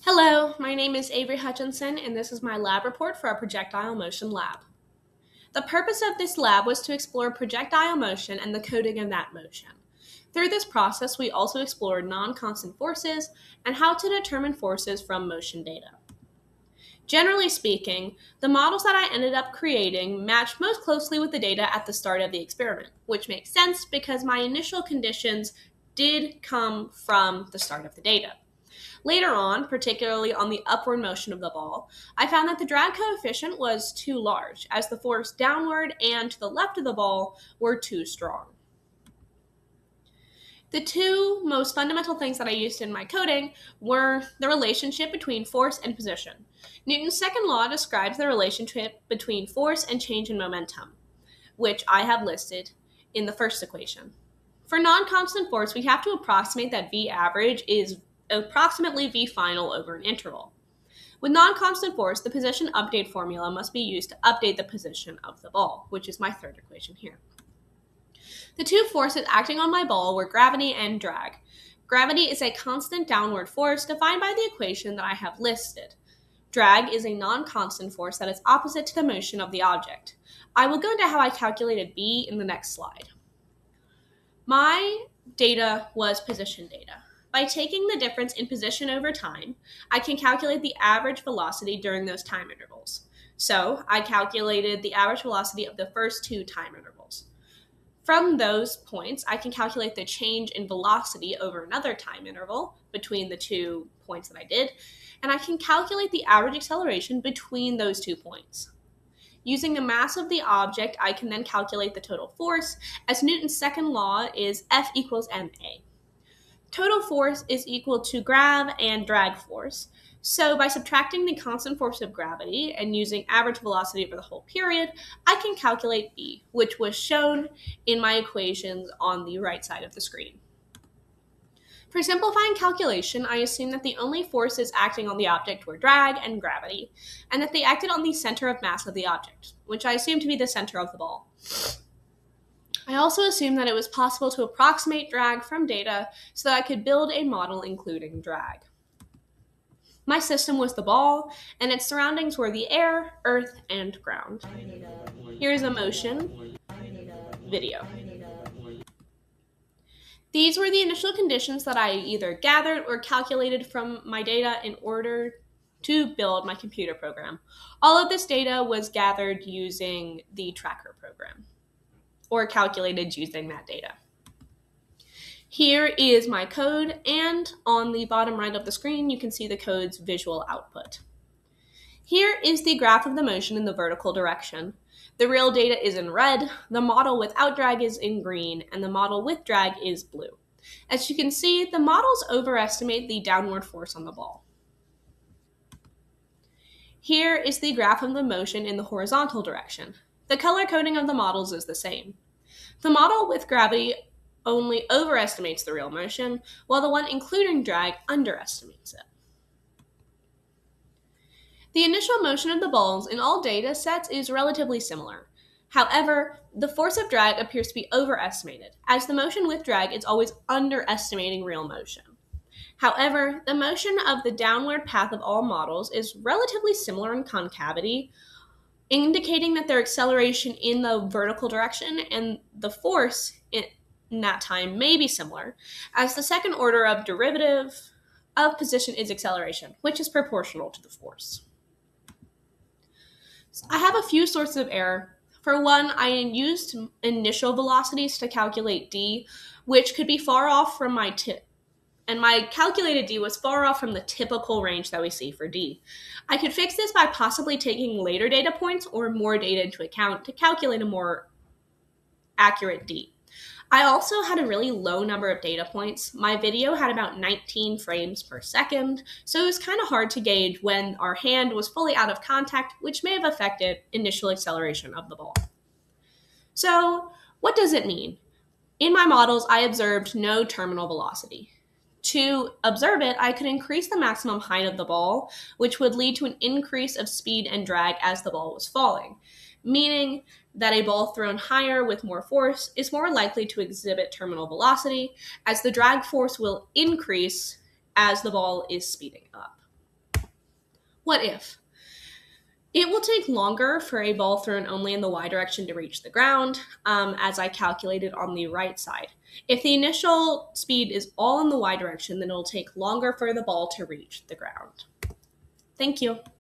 Hello, my name is Avery Hutchinson, and this is my lab report for our Projectile Motion lab. The purpose of this lab was to explore projectile motion and the coding of that motion. Through this process, we also explored non-constant forces and how to determine forces from motion data. Generally speaking, the models that I ended up creating matched most closely with the data at the start of the experiment, which makes sense because my initial conditions did come from the start of the data. Later on, particularly on the upward motion of the ball, I found that the drag coefficient was too large, as the force downward and to the left of the ball were too strong. The two most fundamental things that I used in my coding were the relationship between force and position. Newton's second law describes the relationship between force and change in momentum, which I have listed in the first equation. For non-constant force, we have to approximate that V average is approximately V final over an interval. With non-constant force, the position update formula must be used to update the position of the ball, which is my third equation here. The two forces acting on my ball were gravity and drag. Gravity is a constant downward force defined by the equation that I have listed. Drag is a non-constant force that is opposite to the motion of the object. I will go into how I calculated B in the next slide. My data was position data. By taking the difference in position over time, I can calculate the average velocity during those time intervals. So I calculated the average velocity of the first two time intervals. From those points, I can calculate the change in velocity over another time interval between the 2 points that I did, and I can calculate the average acceleration between those 2 points. Using the mass of the object, I can then calculate the total force, as Newton's second law is F equals ma. Total force is equal to grav and drag force. So by subtracting the constant force of gravity and using average velocity over the whole period, I can calculate B, which was shown in my equations on the right side of the screen. For simplifying calculation, I assumed that the only forces acting on the object were drag and gravity, and that they acted on the center of mass of the object, which I assumed to be the center of the ball. I also assumed that it was possible to approximate drag from data so that I could build a model including drag. My system was the ball, and its surroundings were the air, earth, and ground. Here is a motion video. These were the initial conditions that I either gathered or calculated from my data in order to build my computer program. All of this data was gathered using the tracker program, or calculated using that data. Here is my code, and on the bottom right of the screen, you can see the code's visual output. Here is the graph of the motion in the vertical direction. The real data is in red, the model without drag is in green, and the model with drag is blue. As you can see, the models overestimate the downward force on the ball. Here is the graph of the motion in the horizontal direction. The color coding of the models is the same. The model with gravity only overestimates the real motion, while the one including drag underestimates it. The initial motion of the balls in all data sets is relatively similar. However, the force of drag appears to be overestimated, as the motion with drag is always underestimating real motion. However, the motion of the downward path of all models is relatively similar in concavity, indicating that their acceleration in the vertical direction and the force in that time may be similar, as the second order of derivative of position is acceleration, which is proportional to the force. I have a few sources of error. For one, I used initial velocities to calculate d, which could be far off from my and my calculated d was far off from the typical range that we see for d. I could fix this by possibly taking later data points or more data into account to calculate a more accurate d. I also had a really low number of data points. My video had about 19 frames per second, so it was kind of hard to gauge when our hand was fully out of contact, which may have affected initial acceleration of the ball. So, what does it mean? In my models, I observed no terminal velocity. To observe it, I could increase the maximum height of the ball, which would lead to an increase of speed and drag as the ball was falling, meaning that a ball thrown higher with more force is more likely to exhibit terminal velocity, as the drag force will increase as the ball is speeding up. What if? It will take longer for a ball thrown only in the y direction to reach the ground, as I calculated on the right side. If the initial speed is all in the y direction, then it will take longer for the ball to reach the ground. Thank you.